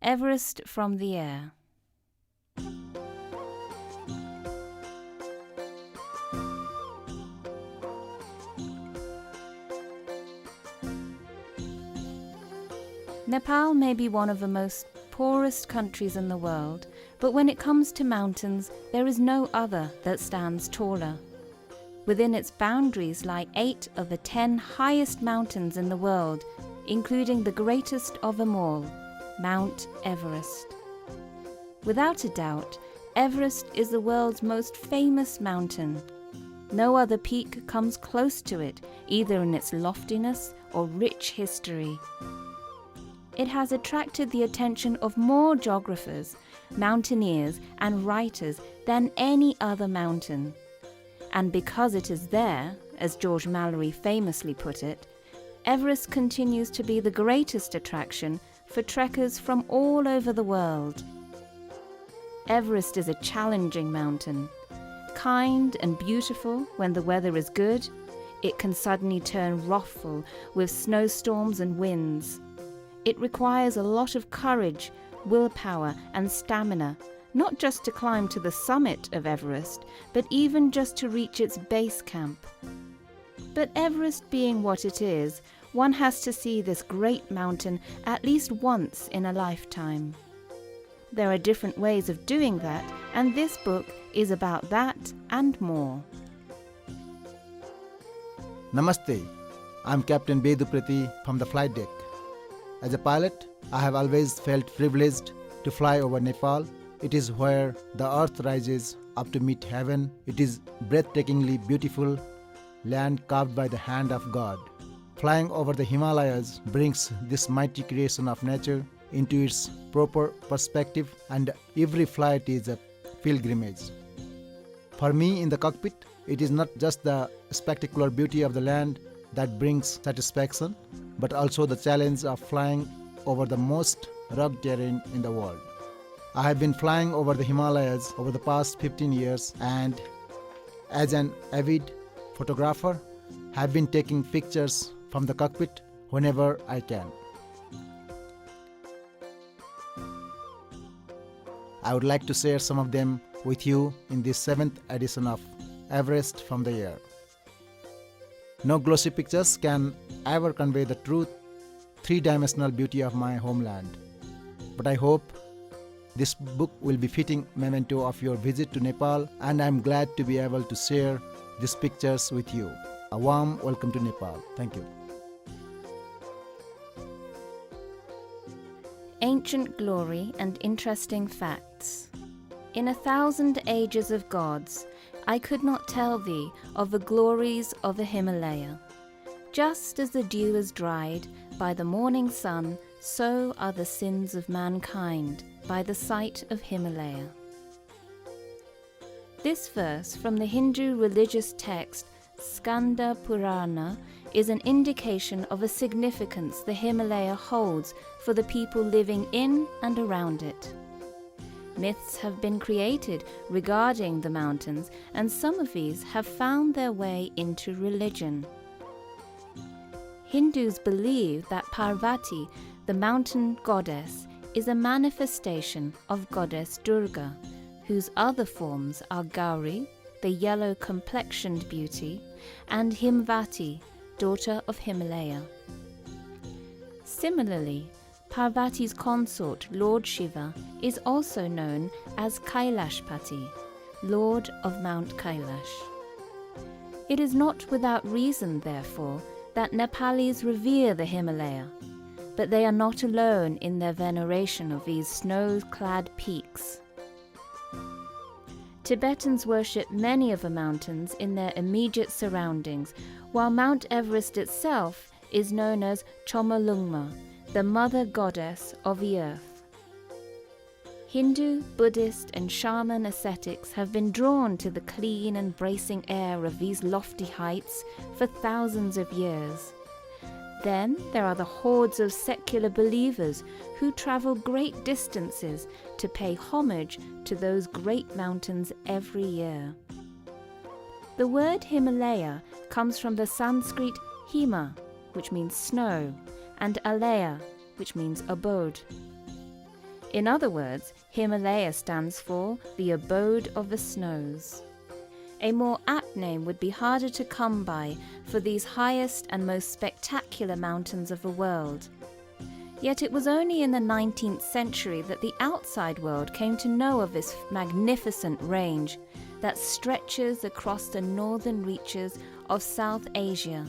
Everest From The Air. Nepal may be one of the most poorest countries in the world, but when it comes to mountains, there is no other that stands taller. Within its boundaries lie 8 of the 10 highest mountains in the world, including the greatest of them all, Mount Everest. Without a doubt, Everest is the world's most famous mountain. No other peak comes close to it, either in its loftiness or rich history. It has attracted the attention of more geographers, mountaineers and writers than any other mountain. And because it is there, as George Mallory famously put it, Everest continues to be the greatest attraction for trekkers from all over the world. Everest is a challenging mountain. Kind and beautiful when the weather is good, it can suddenly turn wrathful with snowstorms and winds. It requires a lot of courage, willpower and stamina, not just to climb to the summit of Everest, but even just to reach its base camp. But Everest being what it is, one has to see this great mountain at least once in a lifetime. There are different ways of doing that, and this book is about that and more. Namaste, I'm Captain Beduprati from the flight deck. As a pilot, I have always felt privileged to fly over Nepal. It is where the earth rises up to meet heaven. It is breathtakingly beautiful land carved by the hand of God. Flying over the Himalayas brings this mighty creation of nature into its proper perspective, and every flight is a pilgrimage. For me in the cockpit, it is not just the spectacular beauty of the land that brings satisfaction, but also the challenge of flying over the most rugged terrain in the world. I have been flying over the Himalayas over the past 15 years, and as an avid photographer, have been taking pictures from the cockpit whenever I can. I would like to share some of them with you in this 7th edition of Everest From The Air. No glossy pictures can ever convey the true three-dimensional beauty of my homeland. But I hope this book will be fitting memento of your visit to Nepal, and I am glad to be able to share these pictures with you. A warm welcome to Nepal. Thank you. Ancient glory and interesting facts. In 1,000 ages of gods, I could not tell thee of the glories of the Himalaya. Just as the dew is dried by the morning sun, so are the sins of mankind by the sight of Himalaya. This verse from the Hindu religious text Skanda Purana is an indication of a significance the Himalaya holds for the people living in and around it. Myths have been created regarding the mountains, and some of these have found their way into religion. Hindus believe that Parvati, the mountain goddess, is a manifestation of goddess Durga, whose other forms are Gauri, the yellow-complexioned beauty, and Himvati, daughter of Himalaya. Similarly, Parvati's consort, Lord Shiva, is also known as Kailashpati, Lord of Mount Kailash. It is not without reason, therefore, that Nepalis revere the Himalaya, but they are not alone in their veneration of these snow-clad peaks. Tibetans worship many of the mountains in their immediate surroundings, while Mount Everest itself is known as Chomolungma, the mother goddess of the earth. Hindu, Buddhist and shaman ascetics have been drawn to the clean and bracing air of these lofty heights for thousands of years. Then there are the hordes of secular believers who travel great distances to pay homage to those great mountains every year. The word Himalaya comes from the Sanskrit Hima, which means snow, and Alaya, which means abode. In other words, Himalaya stands for the abode of the snows. A more apt name would be harder to come by for these highest and most spectacular mountains of the world. Yet it was only in the 19th century that the outside world came to know of this magnificent range that stretches across the northern reaches of South Asia.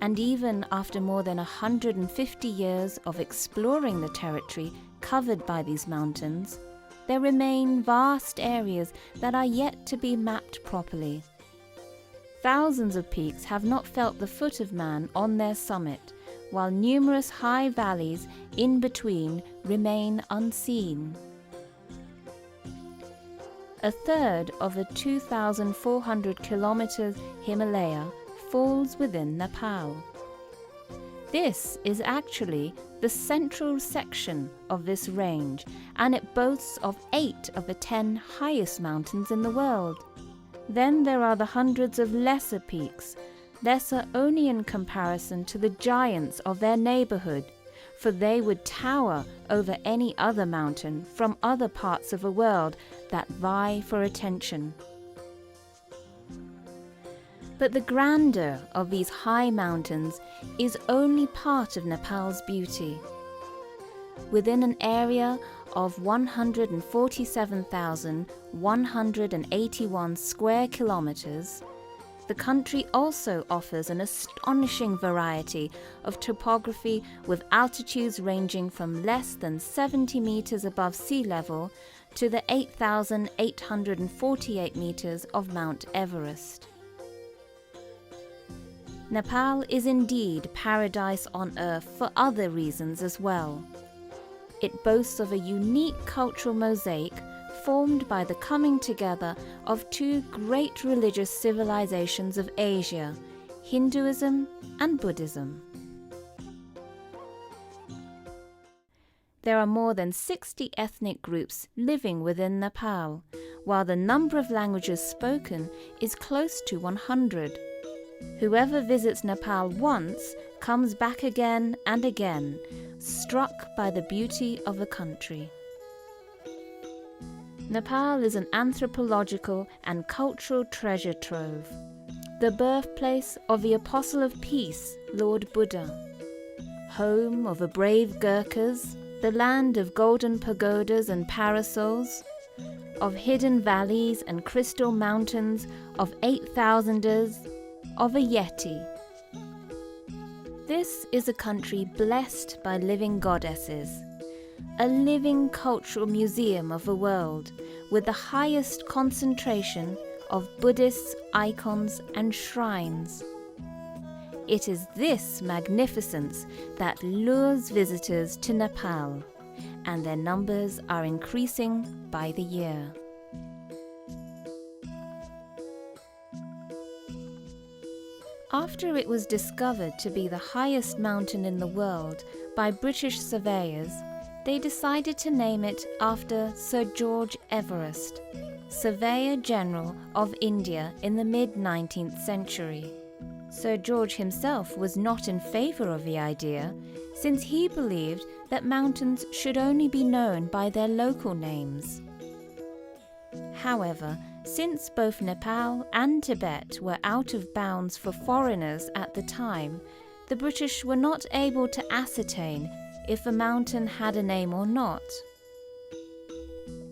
And even after more than 150 years of exploring the territory covered by these mountains, there remain vast areas that are yet to be mapped properly. Thousands of peaks have not felt the foot of man on their summit, while numerous high valleys in between remain unseen. A third of the 2,400 kilometers Himalaya falls within Nepal. This is actually the central section of this range, and it boasts of 8 of the 10 highest mountains in the world. Then there are the hundreds of lesser peaks, lesser only in comparison to the giants of their neighborhood, for they would tower over any other mountain from other parts of the world that vie for attention. But the grandeur of these high mountains is only part of Nepal's beauty. Within an area of 147,181 square kilometers, the country also offers an astonishing variety of topography with altitudes ranging from less than 70 meters above sea level to the 8,848 meters of Mount Everest. Nepal is indeed paradise on earth for other reasons as well. It boasts of a unique cultural mosaic formed by the coming together of 2 great religious civilizations of Asia, Hinduism and Buddhism. There are more than 60 ethnic groups living within Nepal, while the number of languages spoken is close to 100. Whoever visits Nepal once comes back again and again, struck by the beauty of the country. Nepal is an anthropological and cultural treasure trove, the birthplace of the Apostle of Peace, Lord Buddha, home of the brave Gurkhas, the land of golden pagodas and parasols, of hidden valleys and crystal mountains, of 8,000ers, of a Yeti. This is a country blessed by living goddesses, a living cultural museum of the world with the highest concentration of Buddhist icons and shrines. It is this magnificence that lures visitors to Nepal, and their numbers are increasing by the year. After it was discovered to be the highest mountain in the world by British surveyors, they decided to name it after Sir George Everest, Surveyor General of India in the mid-19th century. Sir George himself was not in favour of the idea, since he believed that mountains should only be known by their local names. However, since both Nepal and Tibet were out of bounds for foreigners at the time, the British were not able to ascertain if a mountain had a name or not.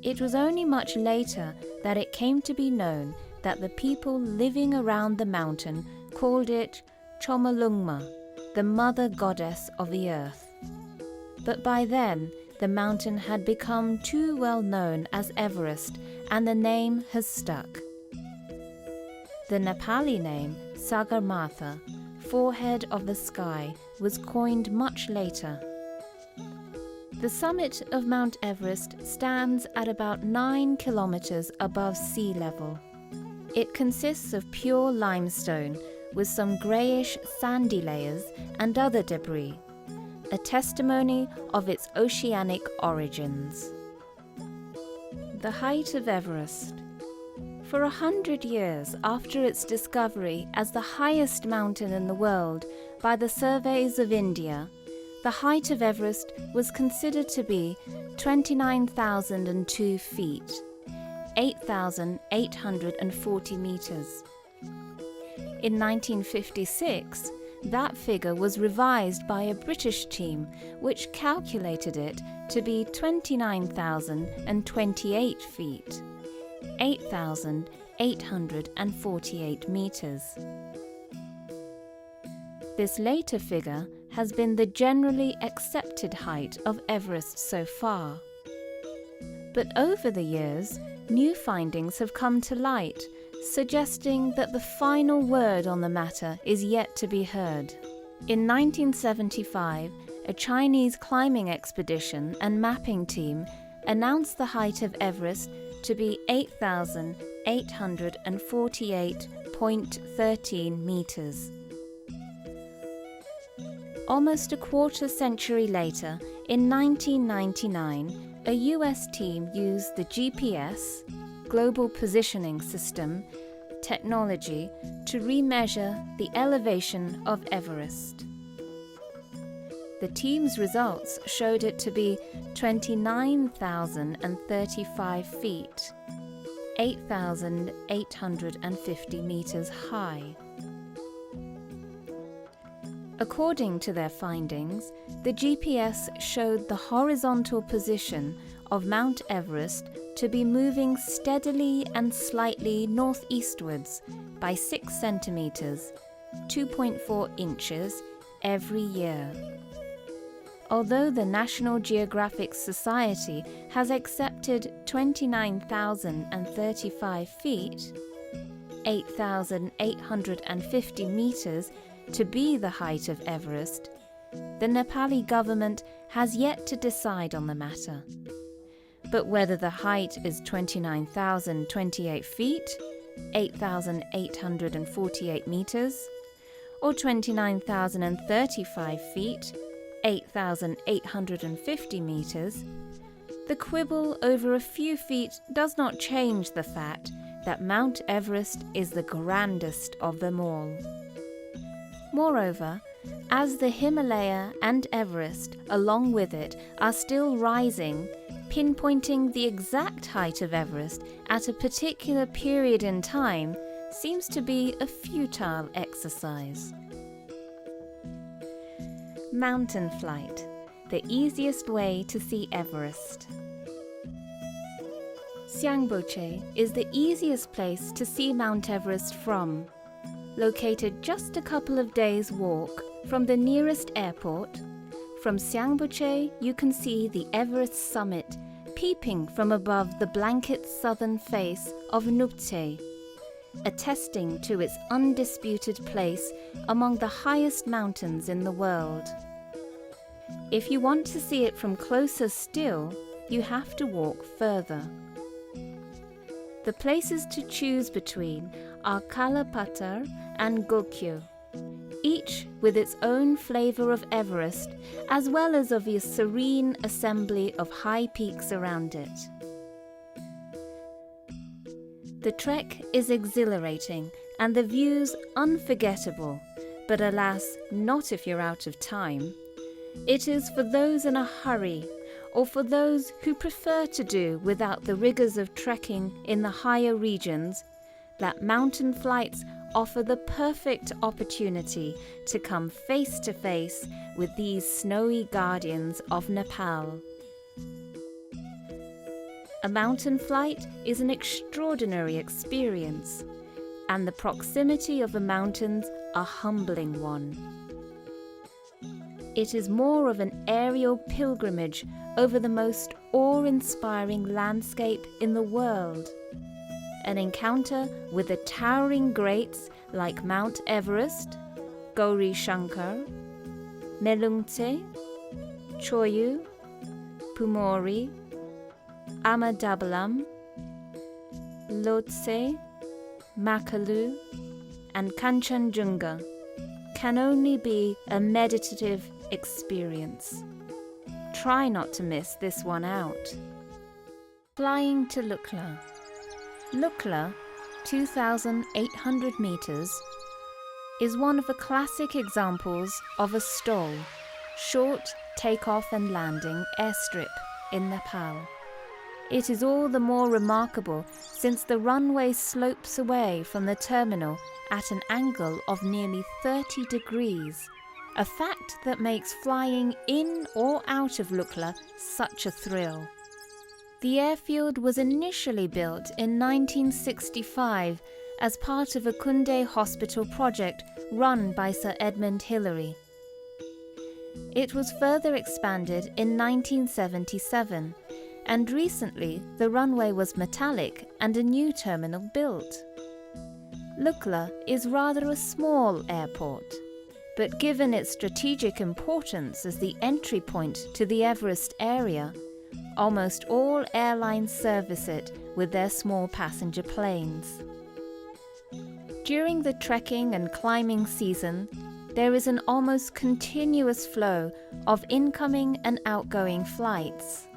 It was only much later that it came to be known that the people living around the mountain called it Chomolungma, the mother goddess of the earth. But by then, the mountain had become too well known as Everest, and the name has stuck. The Nepali name, Sagarmatha, forehead of the sky, was coined much later. The summit of Mount Everest stands at about 9 kilometers above sea level. It consists of pure limestone with some greyish sandy layers and other debris, a testimony of its oceanic origins. The height of Everest. For 100 years after its discovery as the highest mountain in the world by the surveys of India, the height of Everest was considered to be 29,002 feet, 8,840 meters. In 1956, that figure was revised by a British team which calculated it to be 29,028 feet, 8,848 meters. This later figure has been the generally accepted height of Everest so far. But over the years, new findings have come to light, suggesting that the final word on the matter is yet to be heard. In 1975, a Chinese climbing expedition and mapping team announced the height of Everest to be 8,848.13 meters. Almost a quarter century later, in 1999, a US team used the GPS, Global Positioning System, technology to remeasure the elevation of Everest. The team's results showed it to be 29,035 feet, 8,850 meters high. According to their findings, the GPS showed the horizontal position of Mount Everest to be moving steadily and slightly northeastwards by 6 centimeters, 2.4 inches, every year. Although the National Geographic Society has accepted 29,035 feet, 8,850 meters, to be the height of Everest, the Nepali government has yet to decide on the matter. But whether the height is 29,028 feet, 8,848 meters, or 29,035 feet, 8,850 meters, the quibble over a few feet does not change the fact that Mount Everest is the grandest of them all. Moreover, as the Himalaya and Everest, along with it, are still rising, pinpointing the exact height of Everest at a particular period in time seems to be a futile exercise. Mountain flight, the easiest way to see Everest. Siangboche is the easiest place to see Mount Everest from. Located just a couple of days' walk from the nearest airport, from Siangboche you can see the Everest summit peeping from above the blanket southern face of Nuptse, attesting to its undisputed place among the highest mountains in the world. If you want to see it from closer still, you have to walk further. The places to choose between are Kalapatar and Gokyo, each with its own flavour of Everest, as well as of a serene assembly of high peaks around it. The trek is exhilarating and the views unforgettable, but alas, not if you're out of time. It is for those in a hurry, or for those who prefer to do without the rigours of trekking in the higher regions, that mountain flights offer the perfect opportunity to come face to face with these snowy guardians of Nepal. A mountain flight is an extraordinary experience, and the proximity of the mountains a humbling one. It is more of an aerial pilgrimage over the most awe-inspiring landscape in the world. An encounter with the towering greats like Mount Everest, Gauri Shankar, Melungtse, Choyu, Pumori, Amadabalam, Lhotse, Makalu, and Kanchenjunga can only be a meditative experience. Try not to miss this one out. Flying to Lukla. Lukla, 2,800 meters, is one of the classic examples of a STOL, short takeoff and landing airstrip in Nepal. It is all the more remarkable since the runway slopes away from the terminal at an angle of nearly 30 degrees, a fact that makes flying in or out of Lukla such a thrill. The airfield was initially built in 1965 as part of a Kunde hospital project run by Sir Edmund Hillary. It was further expanded in 1977, and recently the runway was metallic and a new terminal built. Lukla is rather a small airport, but given its strategic importance as the entry point to the Everest area, almost all airlines service it with their small passenger planes. During the trekking and climbing season, there is an almost continuous flow of incoming and outgoing flights.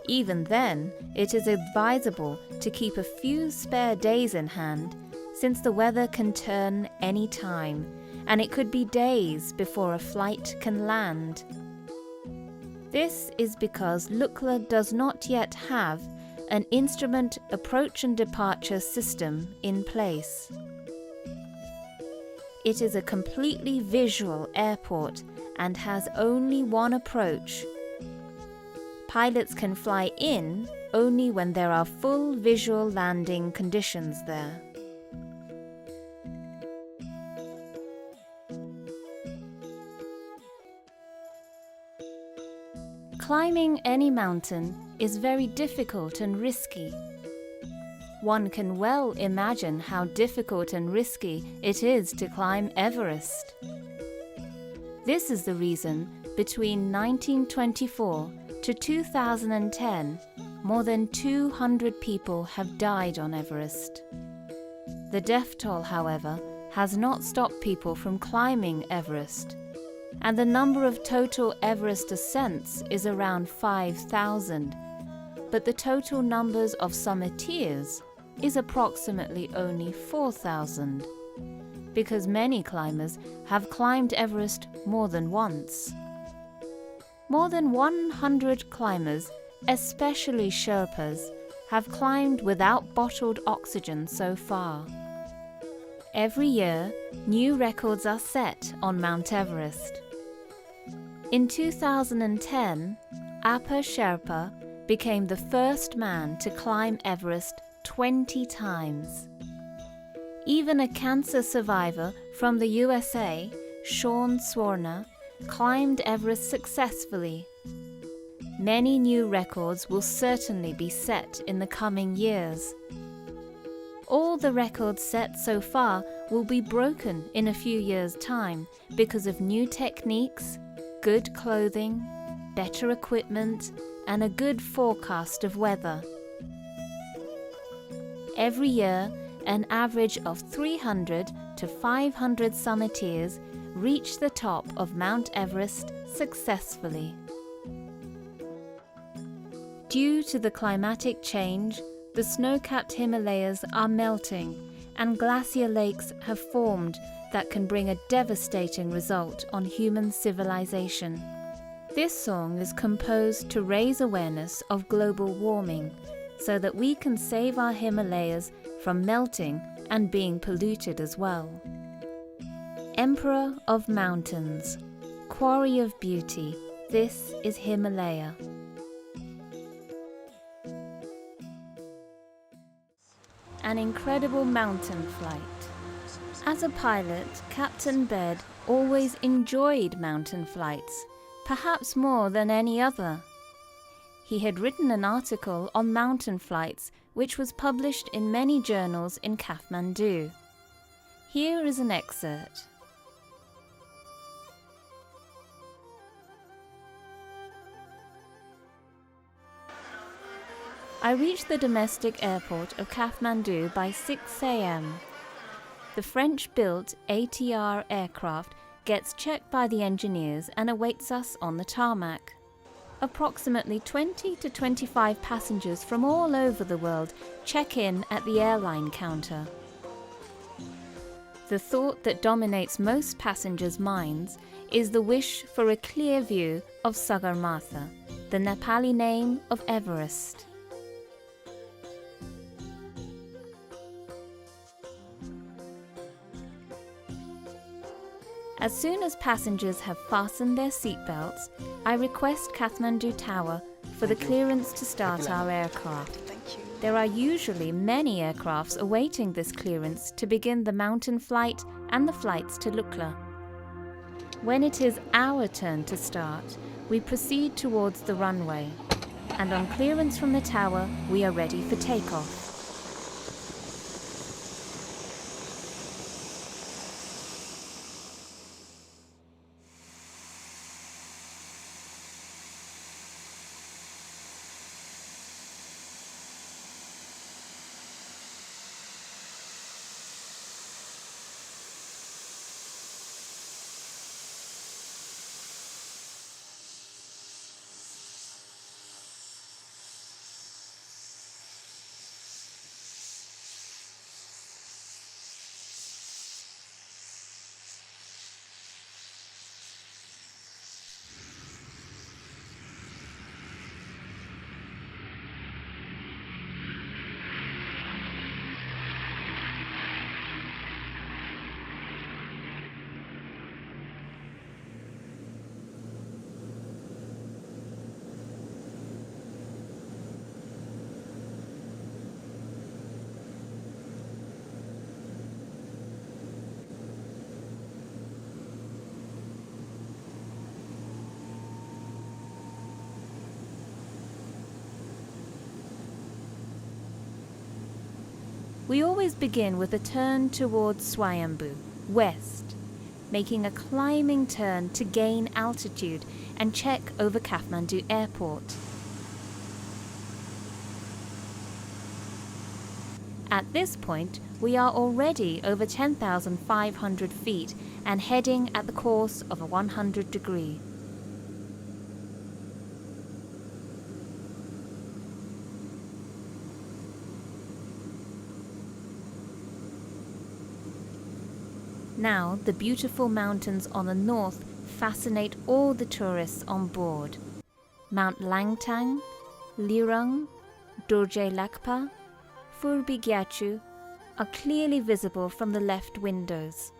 Even then, it is advisable to keep a few spare days in hand, since the weather can turn any time, and it could be days before a flight can land. This is because Lukla does not yet have an instrument approach and departure system in place. It is a completely visual airport and has only one approach. Pilots can fly in only when there are full visual landing conditions there. Climbing any mountain is very difficult and risky. One can well imagine how difficult and risky it is to climb Everest. This is the reason between 1924 to 2010, more than 200 people have died on Everest. The death toll, however, has not stopped people from climbing Everest, and the number of total Everest ascents is around 5,000, but the total numbers of summiteers is approximately only 4,000, because many climbers have climbed Everest more than once. More than 100 climbers, especially Sherpas, have climbed without bottled oxygen so far. Every year, new records are set on Mount Everest. In 2010, Apa Sherpa became the first man to climb Everest 20 times. Even a cancer survivor from the USA, Sean Swarner, climbed Everest successfully. Many new records will certainly be set in the coming years. All the records set so far will be broken in a few years' time because of new techniques, good clothing, better equipment, and a good forecast of weather. Every year, an average of 300 to 500 summiteers reach the top of Mount Everest successfully. Due to the climatic change, the snow-capped Himalayas are melting and glacier lakes have formed that can bring a devastating result on human civilization. This song is composed to raise awareness of global warming so that we can save our Himalayas from melting and being polluted as well. Emperor of mountains, quarry of beauty, this is Himalaya. An incredible mountain flight. As a pilot, Captain Bed always enjoyed mountain flights, perhaps more than any other. He had written an article on mountain flights which was published in many journals in Kathmandu. Here is an excerpt. I reached the domestic airport of Kathmandu by 6 a.m. The French-built ATR aircraft gets checked by the engineers and awaits us on the tarmac. Approximately 20 to 25 passengers from all over the world check in at the airline counter. The thought that dominates most passengers' minds is the wish for a clear view of Sagarmatha, the Nepali name of Everest. As soon as passengers have fastened their seatbelts, I request Kathmandu Tower for the clearance to start our aircraft. There are usually many aircrafts awaiting this clearance to begin the mountain flight and the flights to Lukla. When it is our turn to start, we proceed towards the runway, and on clearance from the tower, we are ready for takeoff. We always begin with a turn towards Swayambhu, west, making a climbing turn to gain altitude and check over Kathmandu Airport. At this point, we are already over 10,500 feet and heading at the course of a 100 degree. Now, the beautiful mountains on the north fascinate all the tourists on board. Mount Langtang, Lirung, Dorje Lakpa, Purbi Gyachu are clearly visible from the left windows.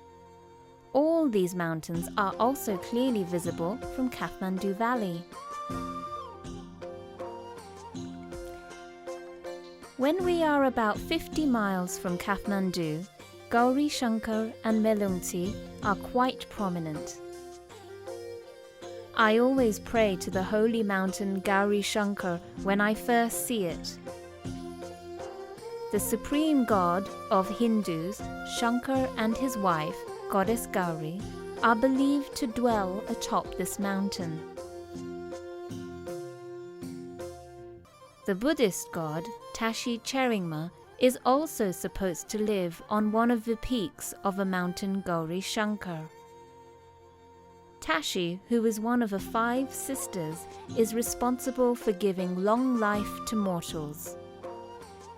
All these mountains are also clearly visible from Kathmandu Valley. When we are about 50 miles from Kathmandu, Gauri Shankar and Melungti are quite prominent. I always pray to the holy mountain Gauri Shankar when I first see it. The supreme god of Hindus, Shankar, and his wife, goddess Gauri, are believed to dwell atop this mountain. The Buddhist god, Tashi Cheringma, is also supposed to live on one of the peaks of a mountain Gauri Shankar. Tashi, who is one of the 5 sisters, is responsible for giving long life to mortals.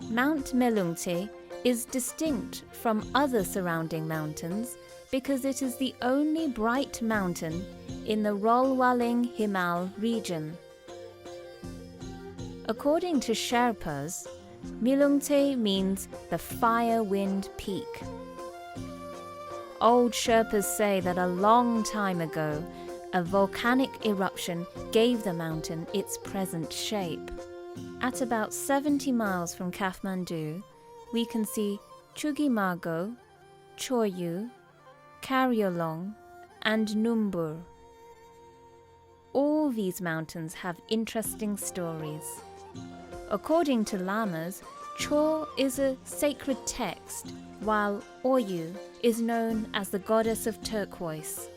Mount Melungte is distinct from other surrounding mountains because it is the only bright mountain in the Rolwaling Himal region. According to Sherpas, Melungte means the fire wind peak. Old Sherpas say that a long time ago, a volcanic eruption gave the mountain its present shape. At about 70 miles from Kathmandu, we can see Chugimago, Choyu, Karyolong, and Numbur. All these mountains have interesting stories. According to lamas, Cho is a sacred text, while Oyu is known as the goddess of turquoise.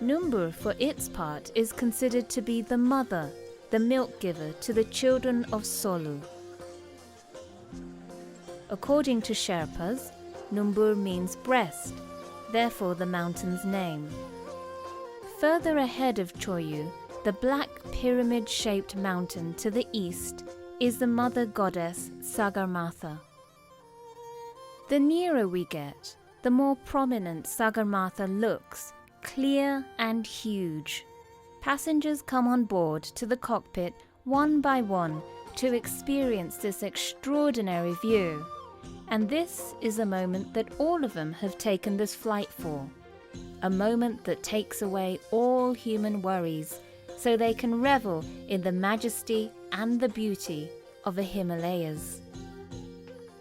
Numbur, for its part, is considered to be the mother, the milk giver to the children of Solu. According to Sherpas, Numbur means breast, therefore the mountain's name. Further ahead of Choyu, the black pyramid-shaped mountain to the east is the mother goddess Sagarmatha. The nearer we get, the more prominent Sagarmatha looks, clear and huge. Passengers come on board to the cockpit one by one to experience this extraordinary view. And this is a moment that all of them have taken this flight for. A moment that takes away all human worries, so they can revel in the majesty and the beauty of the Himalayas.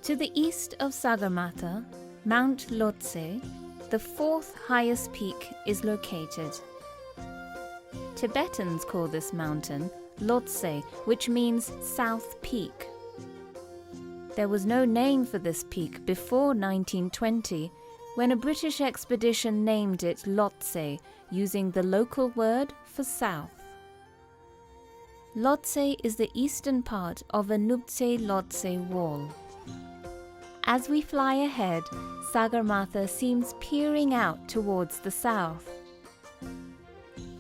To the east of Sagarmatha, Mount Lhotse, the fourth highest peak, is located. Tibetans call this mountain Lhotse, which means South Peak. There was no name for this peak before 1920, when a British expedition named it Lhotse, using the local word for south. Lhotse is the eastern part of a Nubtse-Lhotse wall. As we fly ahead, Sagarmatha seems peering out towards the south.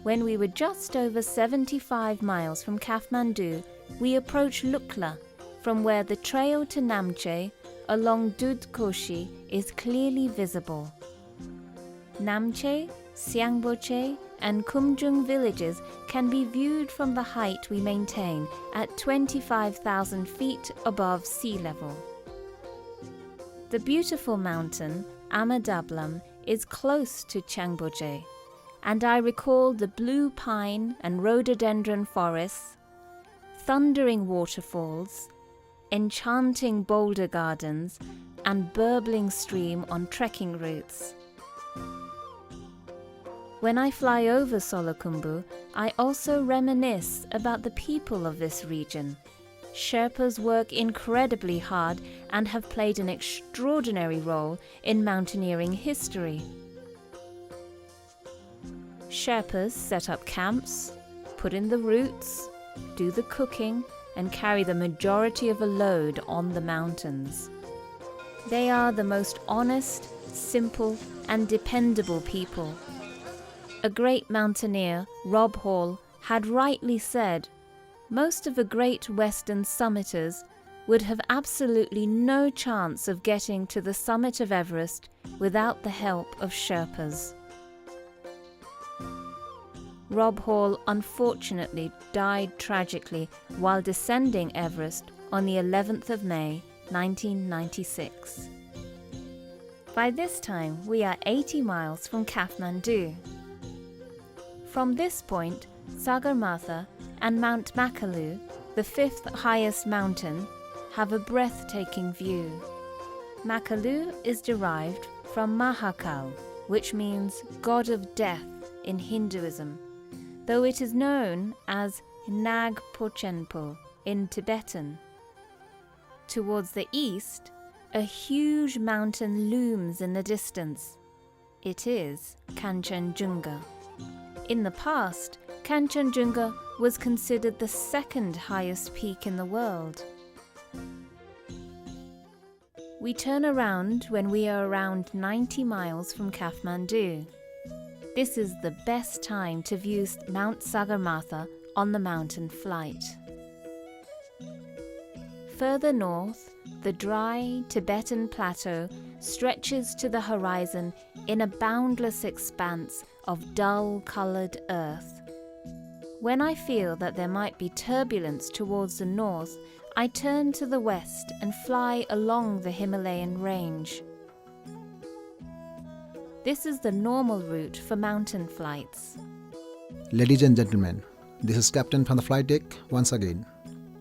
When we were just over 75 miles from Kathmandu, we approached Lukla, from where the trail to Namche along Dud Koshi is clearly visible. Namche, Siangboche and Kumjung villages can be viewed from the height we maintain at 25,000 feet above sea level. The beautiful mountain, Amadablam, is close to Changboje, and I recall the blue pine and rhododendron forests, thundering waterfalls, enchanting boulder gardens, and burbling stream on trekking routes. When I fly over Solakhumbu, I also reminisce about the people of this region. Sherpas work incredibly hard and have played an extraordinary role in mountaineering history. Sherpas set up camps, put in the routes, do the cooking, and carry the majority of a load on the mountains. They are the most honest, simple, and dependable people. A great mountaineer, Rob Hall, had rightly said, most of the great Western summiters would have absolutely no chance of getting to the summit of Everest without the help of Sherpas. Rob Hall unfortunately died tragically while descending Everest on the 11th of May, 1996. By this time, we are 80 miles from Kathmandu. From this point, Sagarmatha and Mount Makalu, the fifth highest mountain, have a breathtaking view. Makalu is derived from Mahakal, which means God of Death in Hinduism, though it is known as Nag Pochenpo in Tibetan. Towards the east, a huge mountain looms in the distance. It is Kanchenjunga. In the past, Kanchenjunga was considered the second highest peak in the world. We turn around when we are around 90 miles from Kathmandu. This is the best time to view Mount Sagarmatha on the mountain flight. Further north, the dry Tibetan plateau stretches to the horizon in a boundless expanse of dull-coloured earth. When I feel that there might be turbulence towards the north, I turn to the west and fly along the Himalayan range. This is the normal route for mountain flights. Ladies and gentlemen, this is Captain from the flight deck once again.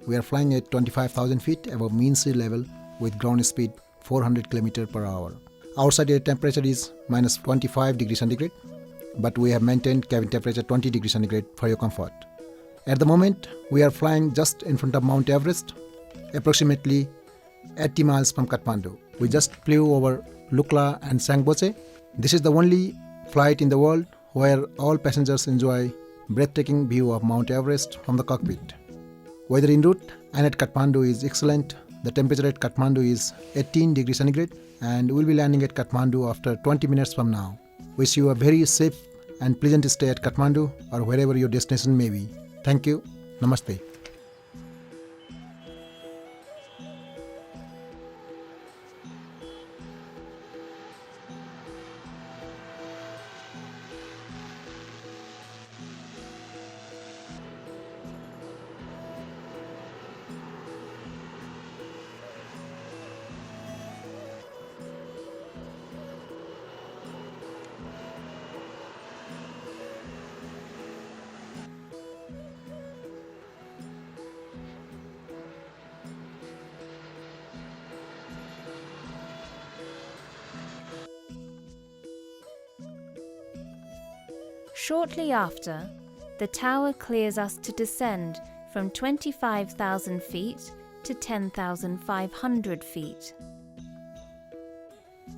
We are flying at 25,000 feet above mean sea level with ground speed 400 km per hour. Outside air temperature is minus 25 degrees centigrade, but we have maintained cabin temperature 20 degrees centigrade for your comfort. At the moment, we are flying just in front of Mount Everest, approximately 80 miles from Kathmandu. We just flew over Lukla and Sangboche. This is the only flight in the world where all passengers enjoy breathtaking view of Mount Everest from the cockpit. Weather en route and at Kathmandu is excellent. The temperature at Kathmandu is 18 degrees centigrade and we'll be landing at Kathmandu after 20 minutes from now. Wish you a very safe and pleasant stay at Kathmandu or wherever your destination may be. Thank you. Namaste. Shortly after, the tower clears us to descend from 25,000 feet to 10,500 feet.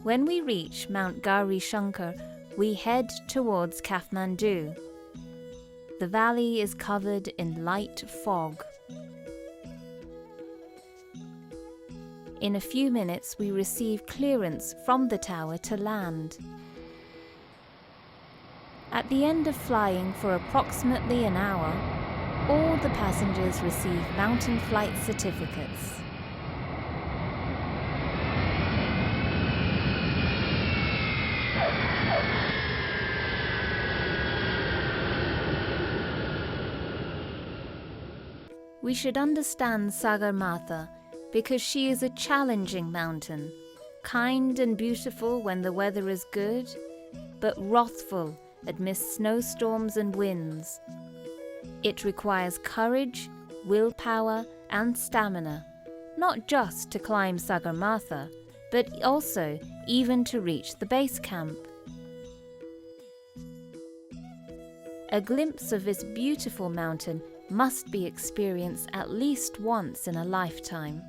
When we reach Mount Gauri Shankar, we head towards Kathmandu. The valley is covered in light fog. In a few minutes, we receive clearance from the tower to land. At the end of flying for approximately an hour, all the passengers receive mountain flight certificates. We should understand Sagarmatha because she is a challenging mountain, kind and beautiful when the weather is good, but wrathful amidst snowstorms and winds. It requires courage, willpower, and stamina, not just to climb Sagarmatha, but also even to reach the base camp. A glimpse of this beautiful mountain must be experienced at least once in a lifetime.